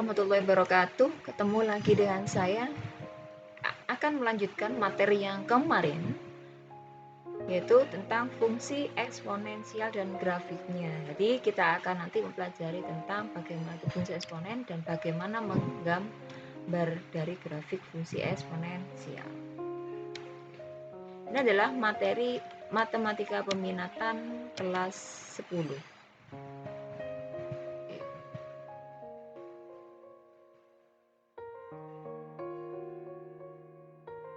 warahmatullahi wabarakatuh. Ketemu lagi dengan saya. Akan melanjutkan materi yang kemarin, yaitu tentang fungsi eksponensial dan grafiknya. Jadi kita akan nanti mempelajari tentang bagaimana fungsi eksponen dan bagaimana menggambar dari grafik fungsi eksponensial. Ini adalah materi matematika peminatan kelas 10.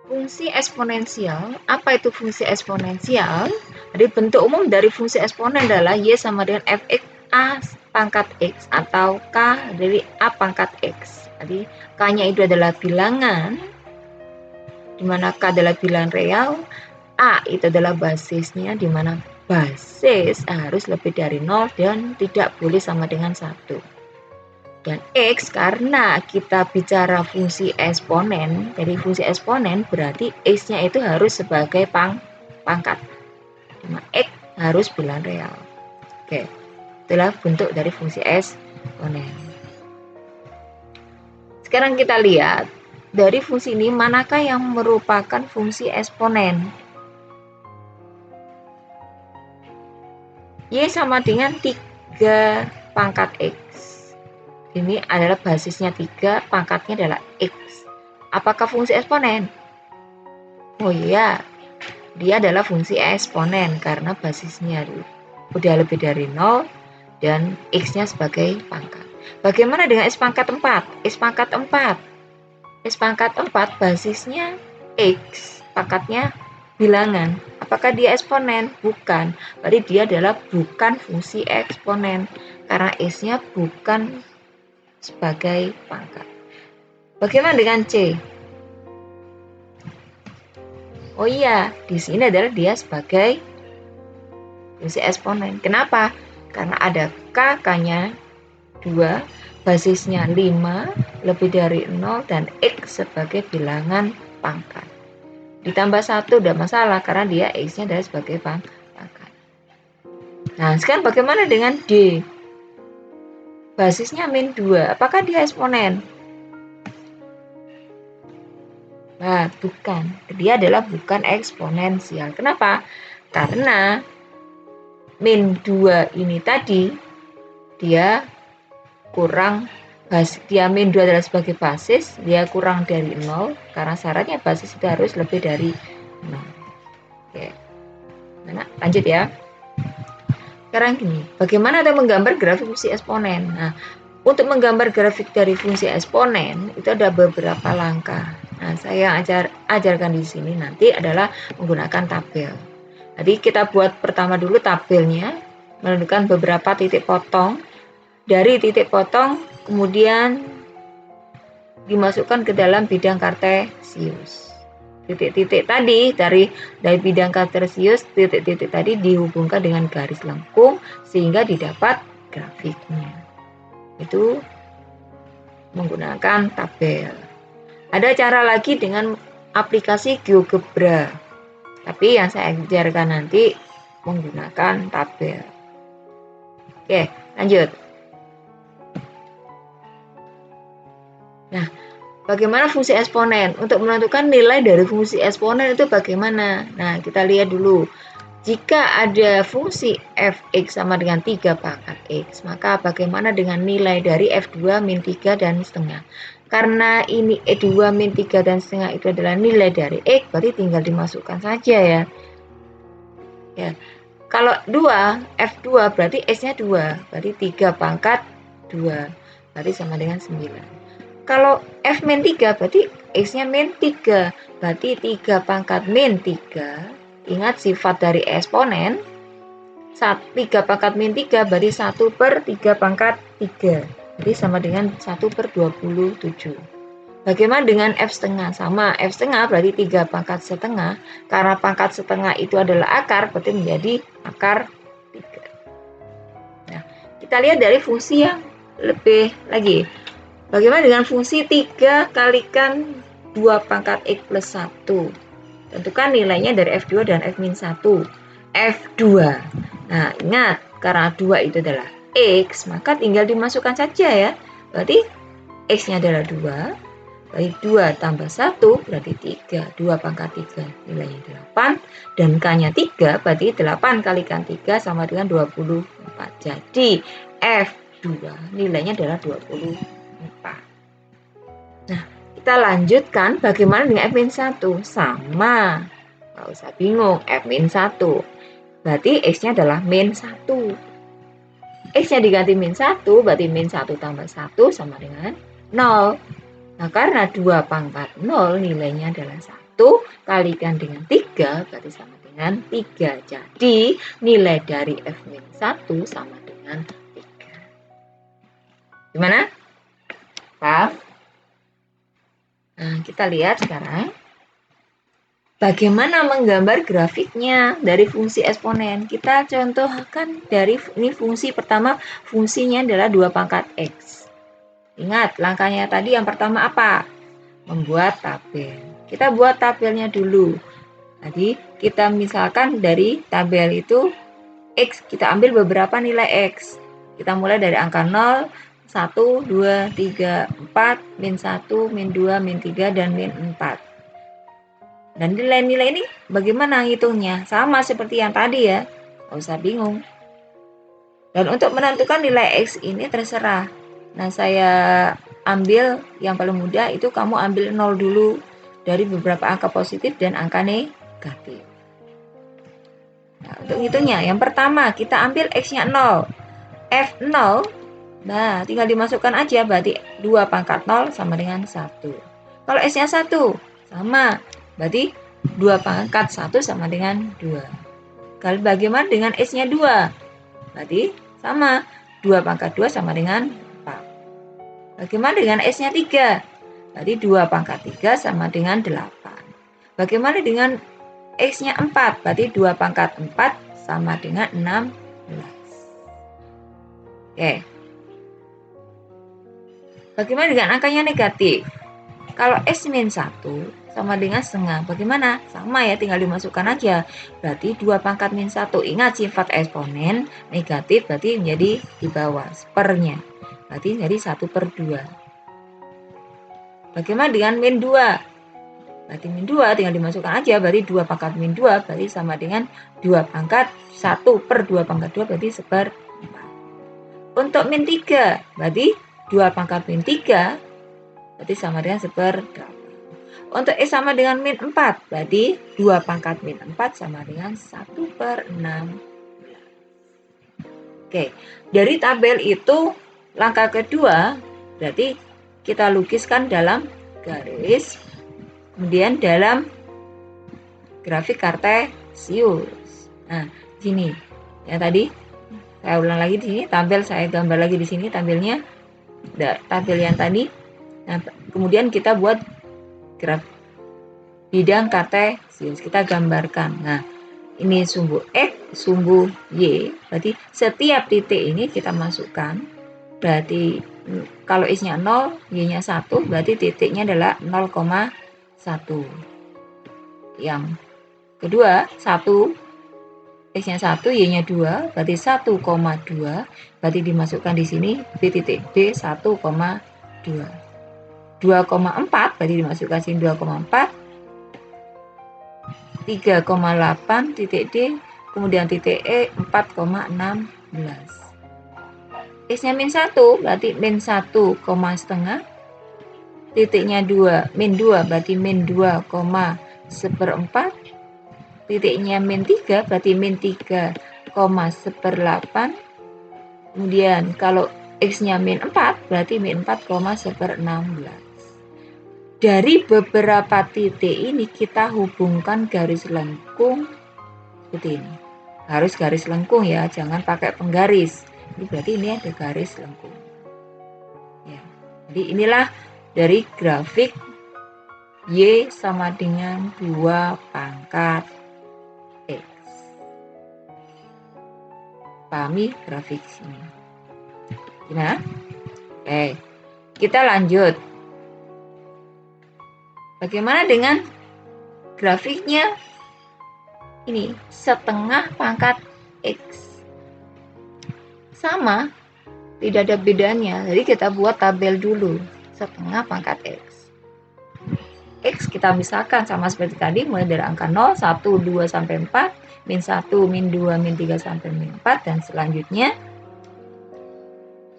Fungsi eksponensial, apa itu fungsi eksponensial? Jadi bentuk umum dari fungsi eksponen adalah Y sama dengan fx A pangkat X atau K dari A pangkat X. Jadi K-nya itu adalah bilangan, di mana K adalah bilangan real, A itu adalah basisnya, di mana basis harus lebih dari 0 dan tidak boleh sama dengan 1. Dan X, karena kita bicara fungsi eksponen, jadi fungsi eksponen berarti X-nya itu harus sebagai pangkat. X harus bilangan real. Oke, itulah bentuk dari fungsi eksponen. Sekarang kita lihat dari fungsi ini manakah yang merupakan fungsi eksponen. Y sama dengan 3 pangkat X. Ini adalah basisnya 3, pangkatnya adalah X. Apakah fungsi eksponen? Oh iya, dia adalah fungsi eksponen karena basisnya udah lebih dari 0 dan X-nya sebagai pangkat. Bagaimana dengan X pangkat 4? X pangkat 4. X pangkat 4 basisnya X, pangkatnya bilangan. Apakah dia eksponen? Bukan. Berarti dia adalah bukan fungsi eksponen karena X-nya bukan sebagai pangkat. Bagaimana dengan C? Oh iya, di sini adalah dia sebagai fungsi eksponen. Kenapa? Karena ada K, K-nya 2, basisnya 5, lebih dari 0, dan X sebagai bilangan pangkat. Ditambah 1 udah masalah karena dia X-nya adalah sebagai pangkat. Nah, sekarang bagaimana dengan D? Basisnya min 2, apakah dia eksponen? Nah, bukan. Dia adalah bukan eksponensial. Kenapa? Karena min 2 ini tadi, dia kurang, dia min 2 adalah sebagai basis, dia kurang dari 0, karena syaratnya basis itu harus lebih dari 0. Oke. Nah, lanjut ya. Sekarang gini, bagaimana kita menggambar grafik fungsi eksponen? Nah, untuk menggambar grafik dari fungsi eksponen itu ada beberapa langkah. Nah, saya ajarkan di sini nanti adalah menggunakan tabel. Jadi kita buat pertama dulu tabelnya, menentukan beberapa titik potong. Dari titik potong kemudian dimasukkan ke dalam bidang kartesius. Titik-titik tadi dari bidang kartesius, titik-titik tadi dihubungkan dengan garis lengkung sehingga didapat grafiknya. Itu menggunakan tabel. Ada cara lagi dengan aplikasi GeoGebra, tapi yang saya ajarkan nanti menggunakan tabel. Oke, lanjut. Nah, bagaimana fungsi eksponen? Untuk menentukan nilai dari fungsi eksponen itu bagaimana? Nah, kita lihat dulu. Jika ada fungsi fx sama dengan 3 pangkat x, maka bagaimana dengan nilai dari f2 min 3 dan setengah? Karena ini e2 min 3 dan setengah itu adalah nilai dari x, berarti tinggal dimasukkan saja ya. Kalau 2, f2 berarti x-nya 2, berarti 3 pangkat 2, berarti sama dengan 9. Kalau f min 3 berarti x-nya min 3, berarti 3 pangkat min 3. Ingat sifat dari eksponen, 3 pangkat min 3 berarti 1 per 3 pangkat 3. Jadi sama dengan 1 per 27. Bagaimana dengan f setengah? Sama, f setengah berarti 3 pangkat setengah. Karena pangkat setengah itu adalah akar, berarti menjadi akar 3. Nah, kita lihat dari fungsi yang lebih lagi. Bagaimana dengan fungsi 3 kalikan 2 pangkat x plus 1? Tentukan nilainya dari f2 dan f-1. f2. Nah, ingat, karena 2 itu adalah x, maka tinggal dimasukkan saja ya. Berarti X-nya adalah 2, baik 2 tambah 1 berarti 3, 2 pangkat 3 nilainya 8, dan K-nya 3 berarti 8 kalikan 3 sama dengan 24. Jadi F2 nilainya adalah 24. Nah, kita lanjutkan bagaimana dengan F-1. Sama, nggak usah bingung, F-1 berarti X-nya adalah min 1. X-nya diganti min 1 berarti min 1 tambah 1 sama dengan 0. Nah, karena 2 pangkat 0 nilainya adalah 1, kalikan dengan 3 berarti sama dengan 3. Jadi nilai dari F-1 sama dengan 3. Gimana? Paham? Nah, kita lihat sekarang bagaimana menggambar grafiknya dari fungsi eksponen. Kita contohkan dari ini fungsi pertama, fungsinya adalah 2 pangkat X. Ingat, langkahnya tadi yang pertama apa? Membuat tabel. Kita buat tabelnya dulu. Tadi kita misalkan dari tabel itu X, kita ambil beberapa nilai X. Kita mulai dari angka 0, 1, 2, 3, 4, min 1, min 2, min 3, dan min 4. Dan nilai-nilai ini bagaimana ngitungnya? Sama seperti yang tadi ya, nggak usah bingung. Dan untuk menentukan nilai X ini terserah. Nah, saya ambil yang paling mudah itu kamu ambil 0 dulu dari beberapa angka positif dan angka negatif. Nah, untuk ngitungnya, yang pertama kita ambil X-nya 0. F0, nah tinggal dimasukkan aja, berarti 2 pangkat 0 sama dengan 1. Kalau S-nya 1, sama, berarti 2 pangkat 1 sama dengan 2. Kalau bagaimana dengan S-nya 2? Berarti sama, 2 pangkat 2 sama dengan 4. Bagaimana dengan S-nya 3? Berarti 2 pangkat 3 sama dengan 8. Bagaimana dengan X-nya 4? Berarti 2 pangkat 4 sama dengan 16. Oke. Bagaimana dengan angkanya negatif? Kalau S-1 sama dengan setengah, bagaimana? Sama ya, tinggal dimasukkan aja. Berarti 2 pangkat min 1. Ingat sifat eksponen negatif berarti menjadi di bawah, sepernya. Berarti jadi 1/2. Bagaimana dengan min 2? Berarti min 2 tinggal dimasukkan aja, berarti 2 pangkat min 2 berarti sama dengan 2 pangkat 1/2 pangkat 2 berarti 1/4. Untuk min 3 berarti 2 pangkat min 3 berarti sama dengan 1/8. Untuk S sama dengan min 4 berarti 2 pangkat min 4 sama dengan 1/16. Oke, dari tabel itu langkah kedua berarti kita lukiskan dalam garis, kemudian dalam grafik kartesius. Nah, sini ya, tadi saya ulang lagi di sini, tabel saya gambar lagi di sini tabelnya, tabel yang tadi. Nah, kemudian kita buat grafik bidang kartesius, kita gambarkan. Nah, ini sumbu X, sumbu Y, berarti setiap titik ini kita masukkan. Berarti kalau X-nya 0, Y-nya 1, berarti titiknya adalah 0,1. Yang kedua, 1, X-nya 1, Y-nya 2, berarti 1,2, berarti dimasukkan di sini di titik D 1,2. 2,4 berarti dimasukkan sini 2,4. 3,8 titik D, kemudian titik E 4,16. X-nya min 1 berarti min 1, setengah. Titiknya 2, min 2 berarti min 2,1/4. Titiknya min 3 berarti min 3,1/8. Kemudian kalau X-nya min 4 berarti min 4,1/16. Dari beberapa titik ini kita hubungkan garis lengkung seperti ini. Harus garis lengkung ya, jangan pakai penggaris. Ini berarti ini ada garis lengkung. Ya. Jadi inilah dari grafik Y sama dengan 2 pangkat X. Pahami grafik sini? Gimana? Oke, kita lanjut. Bagaimana dengan grafiknya? Ini setengah pangkat X. Sama, tidak ada bedanya. Jadi kita buat tabel dulu. setengah pangkat X. X kita misalkan sama seperti tadi, mulai dari angka 0, 1, 2, sampai 4, min 1, min 2, min 3, sampai min 4, dan selanjutnya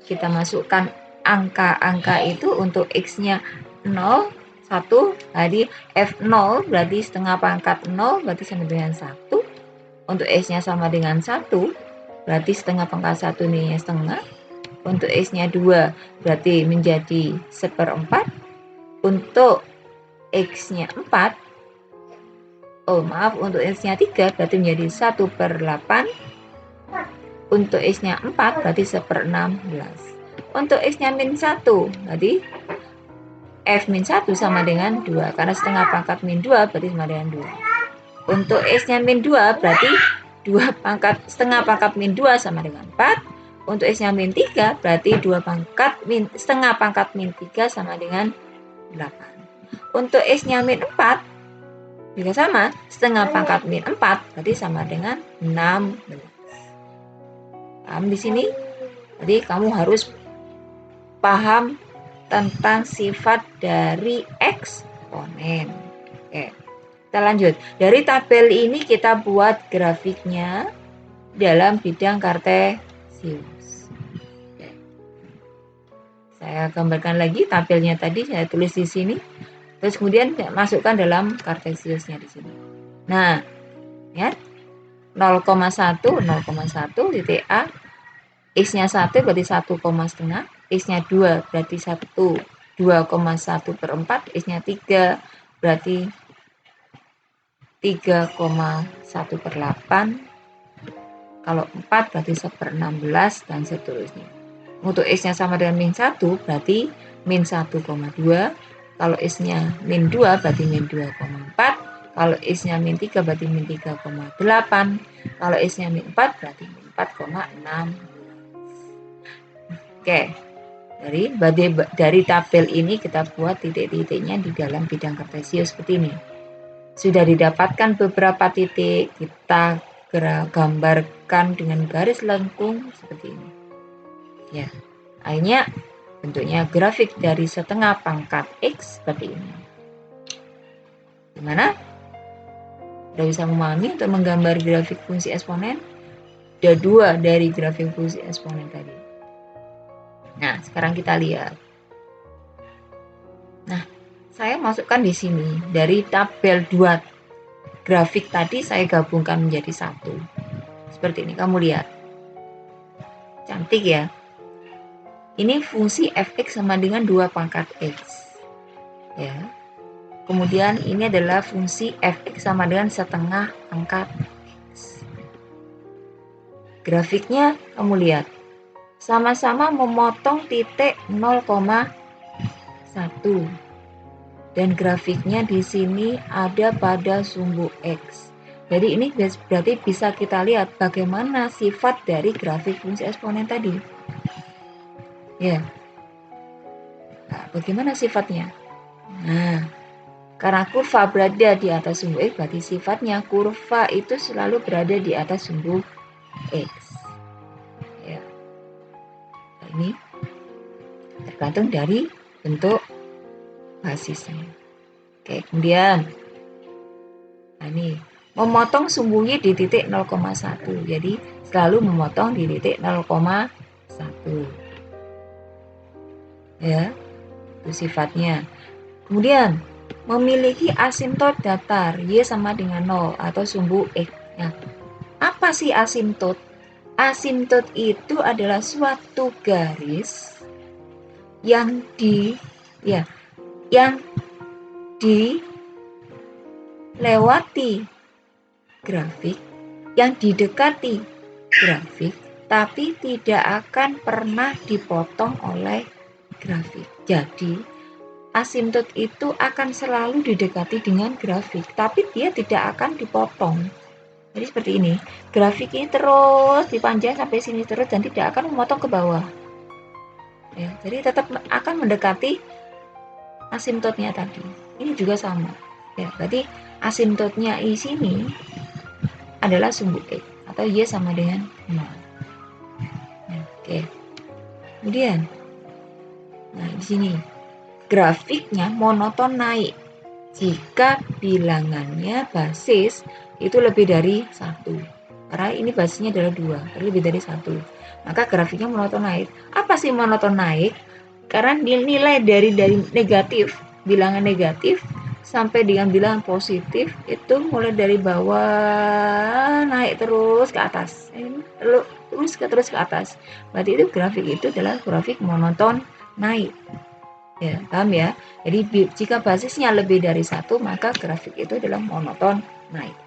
kita masukkan angka-angka itu untuk X-nya 0, 1, tadi F0 berarti setengah pangkat 0 berarti sama dengan 1. Untuk X-nya sama dengan 1, berarti setengah pangkat 1 ini setengah. Untuk X-nya 2 berarti menjadi 1/4. Untuk X-nya 4, untuk X-nya 3 berarti menjadi 1/8. Untuk X-nya 4 berarti 1/16. Untuk X-nya min 1 berarti F-1 sama dengan 2, karena setengah pangkat min 2 berarti sama dengan 2. Untuk X-nya min 2 berarti setengah pangkat min 2 sama dengan 4. Untuk X-nya min 3 berarti setengah pangkat min 3 sama dengan 8. Untuk X-nya min 4 juga sama, setengah pangkat min 4 berarti sama dengan 16. Paham di sini? Jadi kamu harus paham tentang sifat dari eksponen. Oke, kita lanjut. Dari tabel ini kita buat grafiknya dalam bidang kartesius. Oke. Saya gambarkan lagi tabelnya tadi, saya tulis di sini. Terus kemudian masukkan dalam kartesiusnya di sini. Nah, ya, 0,1 titik A, X-nya 1 berarti 1,5, X-nya 2 berarti 2,1/4, X-nya 3 berarti 3,1/8, kalau 4 berarti 1/16, dan seterusnya. Untuk X-nya sama dengan min 1 berarti min 1,2, kalau X-nya min 2 berarti min 2,4, kalau X-nya min 3 berarti min 3,8, kalau X-nya min 4 berarti min 4,6. Oke, dari tabel ini kita buat titik-titiknya di dalam bidang kartesius seperti ini. Sudah didapatkan beberapa titik, kita gambarkan dengan garis lengkung seperti ini. Ya, akhirnya bentuknya grafik dari setengah pangkat X seperti ini. Gimana? Sudah bisa memahami untuk menggambar grafik fungsi eksponen? Ada 2 dari grafik fungsi eksponen tadi. Nah, sekarang kita lihat. Nah, saya masukkan di sini dari tabel 2 grafik tadi saya gabungkan menjadi 1. Seperti ini, kamu lihat. Cantik ya? Ini fungsi fx sama dengan 2 pangkat x. Ya. Kemudian ini adalah fungsi fx sama dengan setengah pangkat x. Grafiknya kamu lihat. Sama-sama memotong titik 0,1. Dan grafiknya di sini ada pada sumbu X. Jadi ini berarti bisa kita lihat bagaimana sifat dari grafik fungsi eksponen tadi. Ya. Nah, bagaimana sifatnya? Nah, karena kurva berada di atas sumbu X, berarti sifatnya kurva itu selalu berada di atas sumbu X. Ya. Nah, ini tergantung dari bentuk basisnya. Oke, kemudian ini memotong sumbu Y di titik 0,1. Jadi selalu memotong di titik 0,1. Ya, itu sifatnya. Kemudian memiliki asimtot datar Y sama dengan 0 atau sumbu X. Nah, apa sih asimtot? Asimtot itu adalah suatu garis yang dilewati grafik, yang didekati grafik, tapi tidak akan pernah dipotong oleh grafik. Jadi asimtot itu akan selalu didekati dengan grafik, tapi dia tidak akan dipotong. Jadi seperti ini, grafik ini terus dipanjang sampai sini terus dan tidak akan memotong ke bawah. Ya, jadi tetap akan mendekati asimtotnya tadi. Ini juga sama. Ya, berarti asimtotnya di sini adalah sumbu X atau Y sama dengan 0. Ya, oke. Kemudian, nah di sini grafiknya monoton naik jika bilangannya basis itu lebih dari 1. Karena ini basisnya adalah 2, lebih dari 1. Maka grafiknya monoton naik. Apa sih monoton naik? Karena nilai dari negatif, bilangan negatif sampai dengan bilangan positif itu mulai dari bawah naik terus ke atas. Terus ke atas. Berarti itu grafik itu adalah grafik monoton naik. Ya, paham ya? Jadi jika basisnya lebih dari 1, maka grafik itu adalah monoton naik.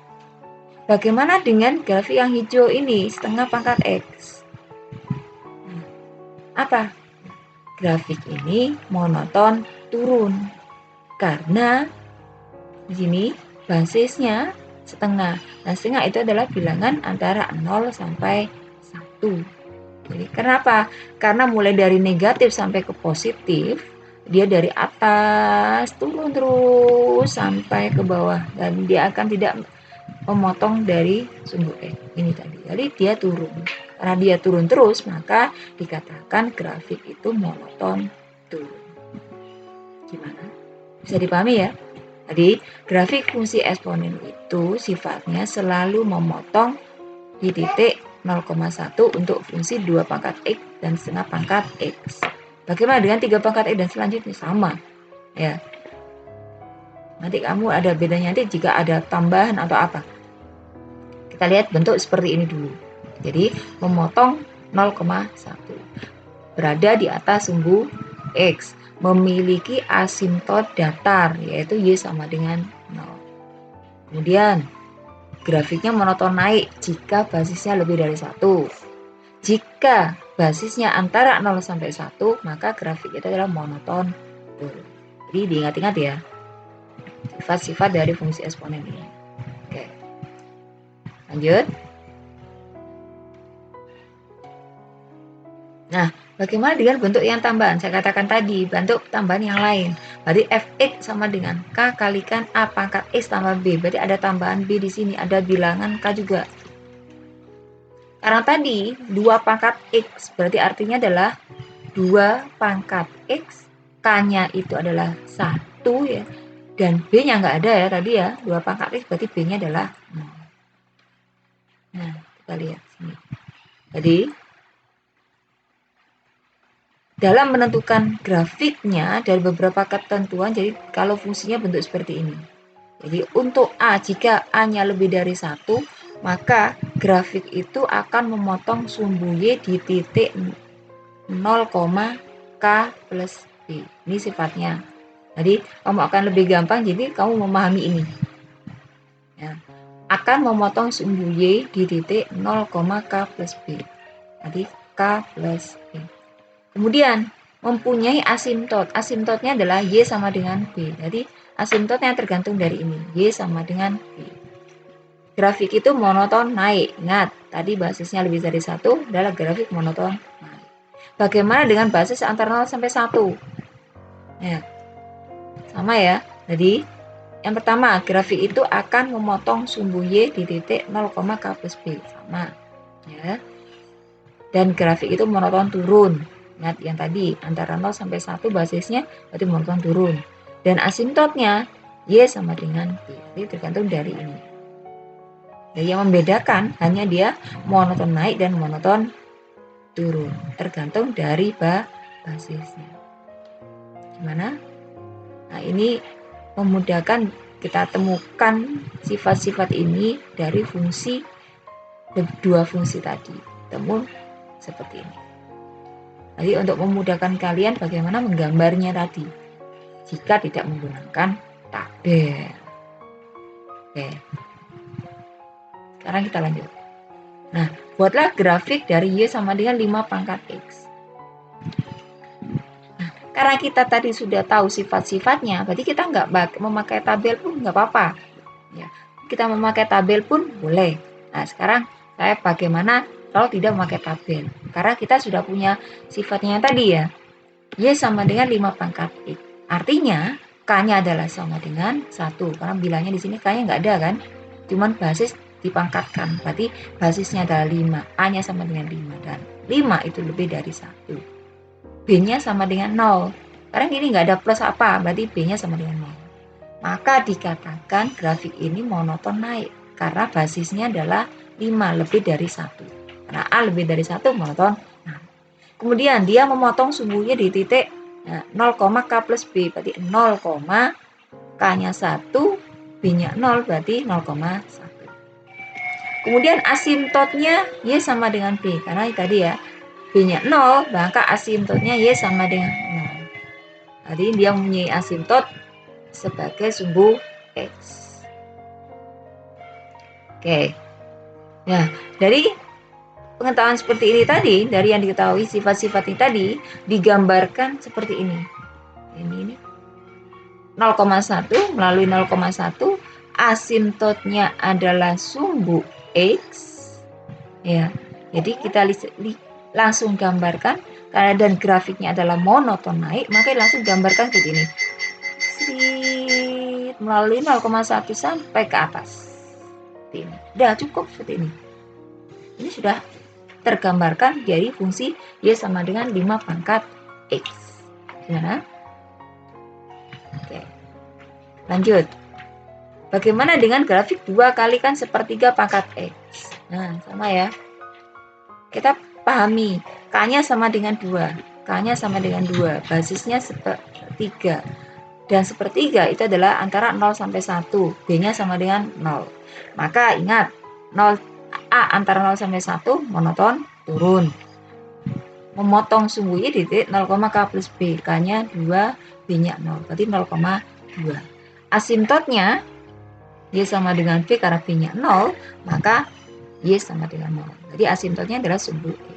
Bagaimana dengan grafik yang hijau ini, setengah pangkat X? Apa? Grafik ini monoton turun. Karena di sini basisnya setengah. Nah, setengah itu adalah bilangan antara 0 sampai 1. Jadi kenapa? Karena mulai dari negatif sampai ke positif, dia dari atas turun terus sampai ke bawah dan dia akan tidak memotong dari sumbu X ini tadi. Jadi dia turun. Karena dia turun terus, maka dikatakan grafik itu monoton turun. Gimana? Bisa dipahami ya? Jadi grafik fungsi eksponen itu sifatnya selalu memotong di titik 0,1 untuk fungsi 2 pangkat X dan setengah pangkat X. Bagaimana dengan 3 pangkat X dan selanjutnya? Sama. Ya. Nanti kamu ada bedanya nanti jika ada tambahan atau apa. Kita lihat bentuk seperti ini dulu. Jadi memotong 0,1. Berada di atas sumbu X. Memiliki asimtot datar, yaitu Y sama dengan 0. Kemudian grafiknya monoton naik jika basisnya lebih dari 1. Jika basisnya antara 0 sampai 1, maka grafik itu adalah monoton turun. Jadi diingat-ingat ya, sifat-sifat dari fungsi eksponen ini. Oke. Lanjut. Nah, bagaimana dengan bentuk yang tambahan? Saya katakan tadi, bentuk tambahan yang lain. Berarti Fx sama dengan K kalikan A pangkat X tambah B. Berarti ada tambahan B di sini, ada bilangan K juga. Karena tadi 2 pangkat X, berarti artinya adalah 2 pangkat X, K-nya itu adalah 1 ya. Dan B-nya nggak ada ya tadi ya, 2 pangkat X berarti B-nya adalah 0. Nah, kita lihat sini. Jadi, dalam menentukan grafiknya dari beberapa ketentuan, jadi kalau fungsinya bentuk seperti ini. Jadi untuk A, jika A-nya lebih dari 1, maka grafik itu akan memotong sumbu Y di titik 0, K plus B. Ini sifatnya. Jadi kamu akan lebih gampang, jadi kamu memahami ini. Ya. Akan memotong sumbu Y di titik 0, K plus B. Jadi K plus B. Kemudian mempunyai asimtot. Asimtotnya adalah Y sama dengan B. Jadi asimtotnya tergantung dari ini. Y sama dengan B. Grafik itu monoton naik. Ingat, tadi basisnya lebih dari 1 adalah grafik monoton naik. Bagaimana dengan basis antara 0 sampai 1? Ya, sama ya. Jadi yang pertama, grafik itu akan memotong sumbu Y di titik 0, K plus B. Sama. Ya. Dan grafik itu monoton turun. Ingat yang tadi, antara 0 sampai 1 basisnya berarti monoton turun. Dan asimtotnya Y sama dengan B. Jadi tergantung dari ini. Jadi yang membedakan hanya dia monoton naik dan monoton turun. Tergantung dari basisnya. Gimana? Nah, ini memudahkan kita temukan sifat-sifat ini dari fungsi, dua fungsi tadi. Temu seperti ini. Jadi untuk memudahkan kalian bagaimana menggambarnya tadi jika tidak menggunakan tabel. Oke. Sekarang kita lanjut. Nah, buatlah grafik dari Y sama dengan 5 pangkat X. Nah, karena kita tadi sudah tahu sifat-sifatnya, berarti kita nggak memakai tabel pun nggak apa-apa. Ya, kita memakai tabel pun boleh. Nah, sekarang saya bagaimana kalau tidak memakai tabel? Karena kita sudah punya sifatnya yang tadi ya. Y sama dengan 5 pangkat X. Artinya, K-nya adalah sama dengan 1. Karena bilangnya di sini K-nya nggak ada kan. Cuman basis dipangkatkan. Berarti basisnya adalah 5. A-nya sama dengan 5. Dan 5 itu lebih dari 1. B-nya sama dengan 0. Karena ini nggak ada plus apa, berarti B-nya sama dengan 0. Maka dikatakan grafik ini monoton naik karena basisnya adalah 5 lebih dari 1. Karena A lebih dari 1 monoton. Nah, kemudian dia memotong sumbunya di titik 0, K plus B, berarti 0, K-nya 1, B-nya 0, berarti 0,1. Kemudian asimptotnya Y sama dengan B, karena tadi ya, B-nya 0, maka asimptotnya Y sama dengan 0. Jadi dia mempunyai asimptot sebagai sumbu X. Oke. Nah, dari pengetahuan seperti ini tadi, dari yang diketahui sifat-sifat ini tadi, digambarkan seperti ini. Ini 0,1 melalui 0,1, asimptotnya adalah sumbu X. Ya, jadi kita langsung gambarkan, karena dan grafiknya adalah monoton naik, maka langsung gambarkan begini. Melalui 0,1 sampai ke atas. Ini. Udah cukup seperti ini. Ini sudah tergambarkan dari fungsi Y sama dengan 5 pangkat X. Gimana? Oke. Lanjut. Bagaimana dengan grafik 2 kalikan sepertiga pangkat X? Nah, sama ya. Kita pahami, K-nya sama dengan 2. K-nya sama dengan 2. Basisnya sepertiga. Dan sepertiga itu adalah antara 0 sampai 1. B-nya sama dengan 0. Maka ingat, 0 A antara 0 sampai 1 monoton turun. Memotong sumbunya di titik 0, K plus B. K-nya 2, B-nya 0. Berarti 0,2. Asimptotnya Y sama dengan B karena B-nya 0, maka Y sama dengan 0. Jadi asimptotnya adalah sumbu E.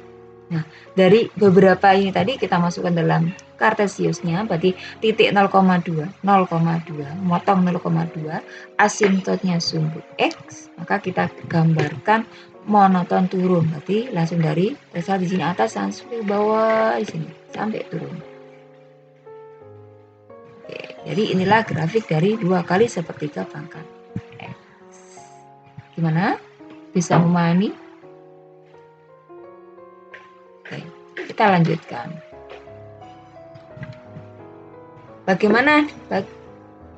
Nah, dari beberapa ini tadi kita masukkan dalam Kartesiusnya, berarti titik 0,2, memotong 0,2, asimptotnya sumbu X, maka kita gambarkan monoton turun. Berarti langsung dari dasar di sini atas sampai bawah di sini sampai turun. Oke, jadi inilah grafik dari 2 kali sepertiga pangkat X. Gimana? Bisa memahami? Oke, kita lanjutkan. Bagaimana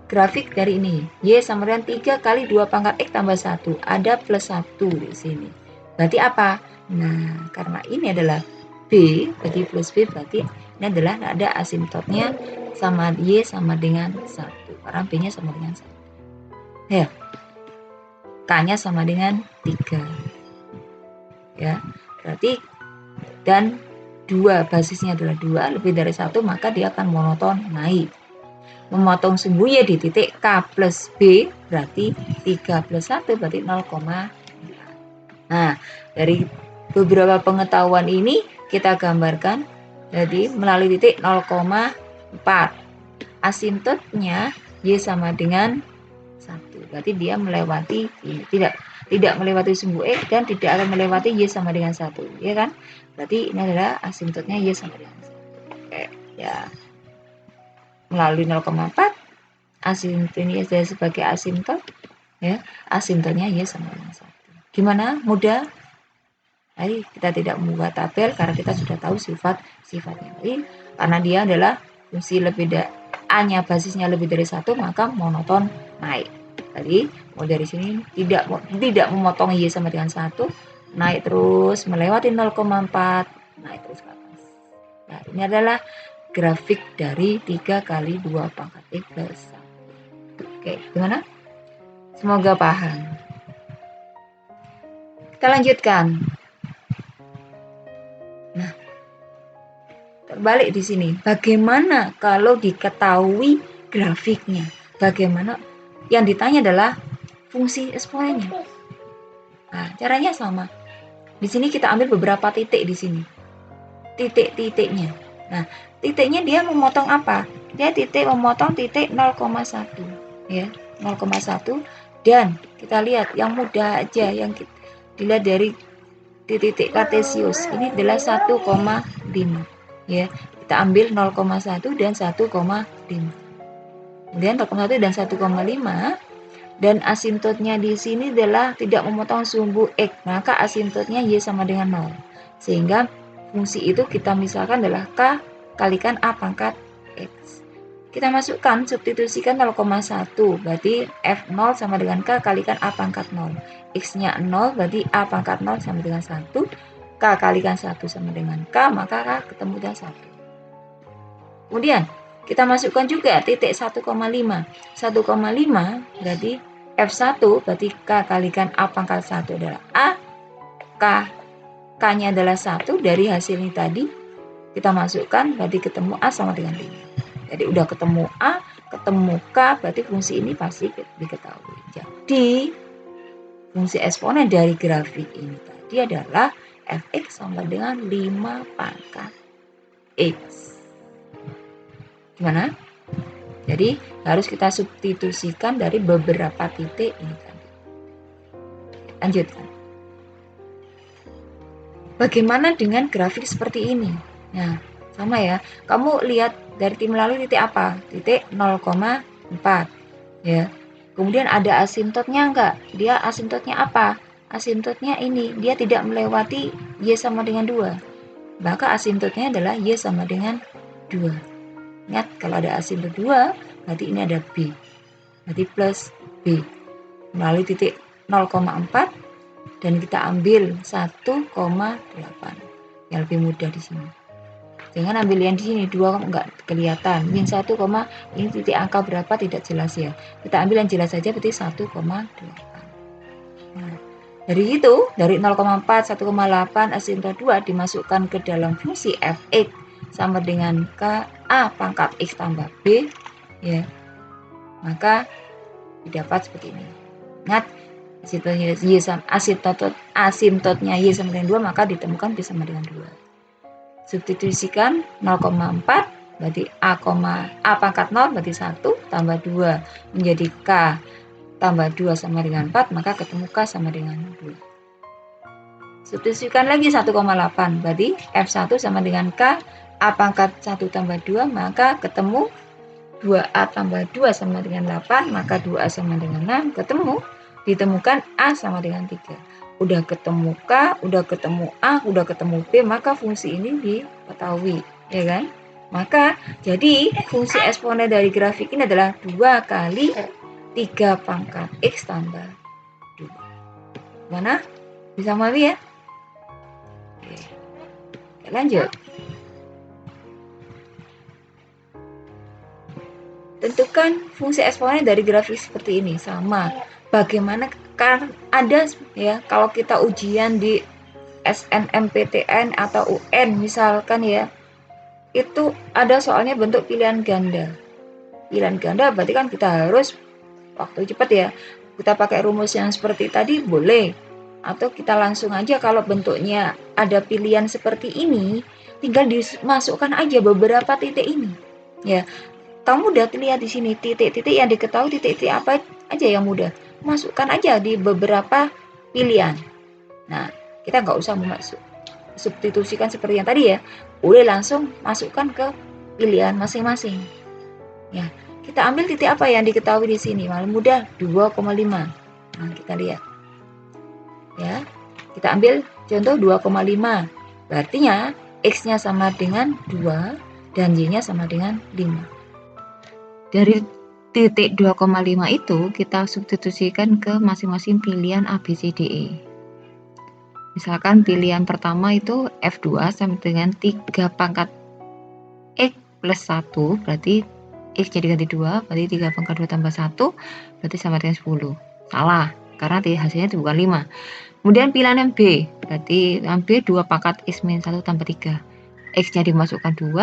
grafik dari ini? Y sama dengan 3 kali 2 pangkat X tambah 1. Ada plus 1 di sini. Berarti apa? Nah, karena ini adalah B, berarti plus B, berarti ini adalah ada asimptotnya sama Y sama dengan 1. Karena B-nya sama dengan 1. Ya. K-nya sama dengan 3. Ya, berarti dan 2, basisnya adalah 2, lebih dari 1, maka dia akan monoton naik. Memotong sumbunya di titik K plus B, berarti 3 plus 1, berarti 0,4. Nah, dari beberapa pengetahuan ini, kita gambarkan, jadi melalui titik 0,4. Asimptotnya Y sama dengan 1. Berarti dia melewati, tidak melewati sumbu X dan tidak akan melewati Y sama dengan 1, ya kan? Berarti ini adalah asimptotnya Y sama dengan 1. Oke, ya. Melalui 0,4, asimptot ini sebagai asimptot, ya, asimptotnya Y sama dengan 1. Gimana? Mudah? Jadi kita tidak membuat tabel karena kita sudah tahu sifat-sifatnya. Jadi karena dia adalah fungsi lebih A-nya basisnya lebih dari 1, maka monoton naik. Jadi mulai dari sini tidak memotong Y sama dengan 1, naik terus melewati 0,4, naik terus ke atas. Nah, ini adalah grafik dari 3 kali 2 pangkat X plus 1. Oke, gimana? Semoga paham. Kita lanjutkan. Nah, terbalik di sini. Bagaimana kalau diketahui grafiknya? Bagaimana? Yang ditanya adalah fungsi eksponennya. Nah, caranya sama. Di sini kita ambil beberapa titik di sini. Titik-titiknya. Nah, titiknya dia memotong apa? Dia memotong titik 0,1, ya, 0,1, dan kita lihat yang mudah aja yang dilihat dari titik Kartesius ini adalah 1,5, ya. Kita ambil 0,1 dan 1,5. Kemudian 0,1 dan 1,5, dan asimptotnya di sini adalah tidak memotong sumbu X, maka asimptotnya Y sama dengan 0. Sehingga fungsi itu kita misalkan adalah K kalikan A pangkat X. Kita masukkan, substitusikan 0,1, berarti F0 sama dengan K kalikan A pangkat 0. X-nya 0, berarti A pangkat 0 sama dengan 1. K kalikan 1 sama dengan K, maka K ketemu dengan 1. Kemudian, kita masukkan juga titik 1,5. 1,5 berarti F1, berarti K kalikan A pangkat 1 adalah A. K-nya adalah 1, dari hasil ini tadi, kita masukkan, berarti ketemu A sama dengan 5. Jadi udah ketemu A, ketemu K, berarti fungsi ini pasti diketahui. Jadi fungsi eksponen dari grafik ini tadi adalah fx sama dengan 5 pangkat x. Gimana? Jadi harus kita substitusikan dari beberapa titik ini tadi. Lanjutkan. Bagaimana dengan grafik seperti ini? Nah, sama ya. Kamu lihat dari tim lalu titik apa? Titik 0,4 ya. Kemudian ada asintotnya enggak? Dia asintotnya apa? Asintotnya ini, dia tidak melewati Y sama dengan 2. Maka asintotnya adalah Y sama dengan 2. Ingat, kalau ada asintot 2, berarti ini ada B. Berarti plus B. Melalui titik 0,4 dan kita ambil 1,8. Yang lebih mudah di sini. Jangan ambil yang di sini, 2 enggak kelihatan. Min 1, ini titik angka berapa tidak jelas ya. Kita ambil yang jelas saja, berarti 1,8. Nah, dari itu, dari 0,4, 1,8, asintot 2 dimasukkan ke dalam fungsi fx sama dengan K A pangkat X tambah B, ya. Maka didapat seperti ini. Ingat, asintotnya Y sama dengan 2, maka ditemukan B sama dengan 2. Substitusikan 0,4 berarti A pangkat 0 berarti 1 tambah 2 menjadi K tambah 2 sama dengan 4, maka ketemu K sama dengan 2. Substitusikan lagi 1,8 berarti F1 sama dengan K A pangkat 1 tambah 2, maka ketemu 2A tambah 2 sama dengan 8, maka 2A sama dengan 6, ditemukan A sama dengan 3. Udah ketemu K, udah ketemu A, udah ketemu B, maka fungsi ini diketahui, ya kan? Maka jadi fungsi eksponen dari grafik ini adalah 2 kali 3 pangkat X tambah 2. Mana? Bisa memahami ya? Oke, lanjut. Tentukan fungsi eksponen dari grafik seperti ini, sama. Bagaimana kan ada ya, kalau kita ujian di SNMPTN atau UN misalkan ya, itu ada soalnya bentuk pilihan ganda. Pilihan ganda berarti kan kita harus waktu cepat ya. Kita pakai rumus yang seperti tadi boleh, atau kita langsung aja kalau bentuknya ada pilihan seperti ini, tinggal dimasukkan aja beberapa titik ini. Ya, kamu udah lihat di sini titik-titik yang diketahui, titik-titik apa aja yang mudah. Masukkan aja di beberapa pilihan. Nah, kita nggak usah substitusikan seperti yang tadi ya. Boleh langsung masukkan ke pilihan masing-masing. Ya, kita ambil titik apa yang diketahui di sini. Paling mudah 2,5. Nah, kita lihat. Ya, kita ambil contoh 2,5. Berarti X-nya sama dengan 2 dan Y-nya sama dengan 5. Dari titik 2,5 itu kita substitusikan ke masing-masing pilihan A, B, C, D, E. Misalkan pilihan pertama itu F2 sama dengan 3 pangkat X plus 1, berarti X jadi ganti 2, berarti 3 pangkat 2 tambah 1, berarti sama dengan 10. Salah, karena hasilnya itu bukan 5. Kemudian pilihan yang B, berarti B 2 pangkat X min 1 tambah 3. X-nya dimasukkan 2,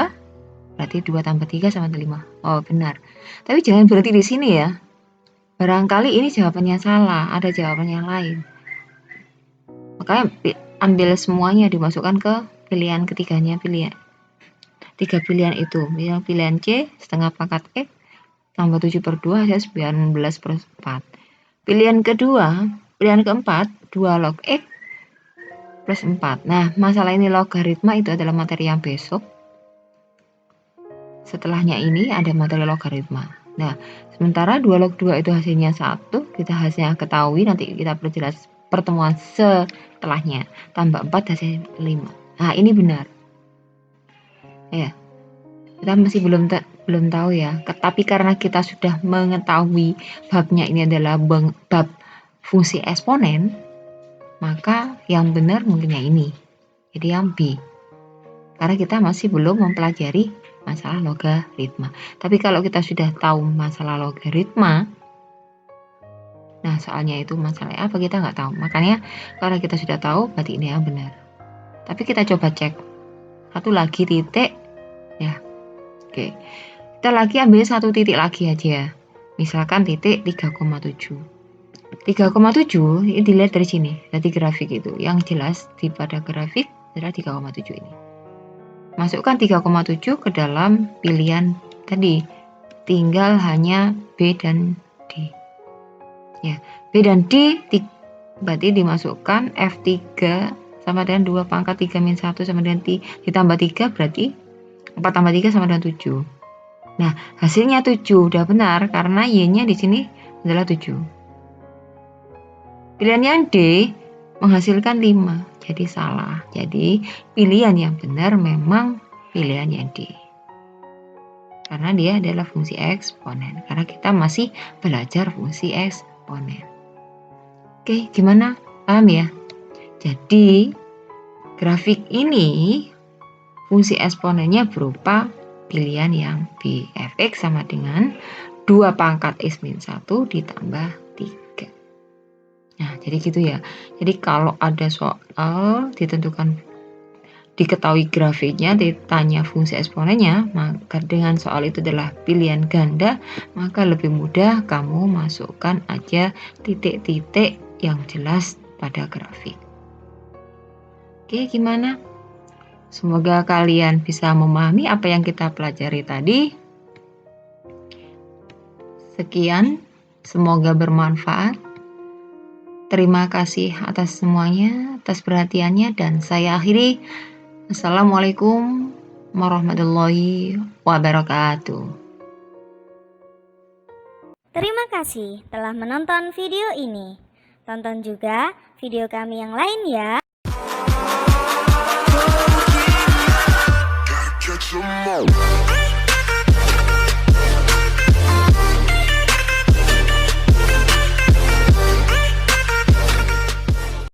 berarti 2 tambah 3 sama dengan 5. Oh, benar. Tapi jangan berhenti di sini ya. Barangkali ini jawabannya salah, ada jawaban yang lain. Makanya ambil semuanya dimasukkan ke pilihan ketiganya, pilihan. 3 pilihan itu. Yang pilihan C, setengah pangkat X, tambah 7 per 2, hasil 19 per 4. Pilihan kedua, pilihan keempat, 2 log X plus 4. Nah, masalah ini logaritma itu adalah materi yang besok. Setelahnya ini ada materi logaritma. Nah, sementara 2 log 2 itu hasilnya 1, kita hasilnya ketahui, nanti kita perjelas pertemuan setelahnya. Tambah 4 hasilnya 5. Nah, ini benar. Ya, kita masih belum belum tahu ya. Tapi karena kita sudah mengetahui babnya ini adalah bab fungsi eksponen, maka yang benar mungkin yang ini. Jadi yang B. Karena kita masih belum mempelajari masalah logaritma. Tapi kalau kita sudah tahu masalah logaritma, nah soalnya itu masalahnya apa kita nggak tahu. Makanya karena kita sudah tahu, berarti ini yang benar. Tapi kita coba cek. Satu lagi titik, ya. Oke. Kita lagi ambil satu titik lagi aja. Misalkan titik 3,7. 3,7 ini dilihat dari sini, dari grafik itu. Yang jelas di pada grafik adalah 3,7 ini. Masukkan 3,7 ke dalam pilihan tadi. Tinggal hanya B dan D. Ya, B dan D berarti dimasukkan F3 sama dengan 2 pangkat 3 min 1 sama dengan ditambah 3 berarti 4 tambah 3 sama dengan 7. Nah, hasilnya 7 udah benar karena Y-nya di sini adalah 7. Pilihan yang D menghasilkan 5, jadi salah. Jadi pilihan yang benar memang pilihan yang D. Karena dia adalah fungsi eksponen. Karena kita masih belajar fungsi eksponen. Oke, gimana? Paham ya? Jadi grafik ini fungsi eksponennya berupa pilihan yang B. Fx sama dengan 2 pangkat X min 1 ditambah 3. Nah, jadi gitu ya. Jadi kalau ada soal diketahui grafiknya, ditanya fungsi eksponennya, maka dengan soal itu adalah pilihan ganda, maka lebih mudah kamu masukkan aja titik-titik yang jelas pada grafik. Oke, gimana? Semoga kalian bisa memahami apa yang kita pelajari tadi. Sekian, semoga bermanfaat. Terima kasih atas semuanya, atas perhatiannya, dan saya akhiri. Assalamualaikum warahmatullahi wabarakatuh. Terima kasih telah menonton video ini. Tonton juga video kami yang lain ya.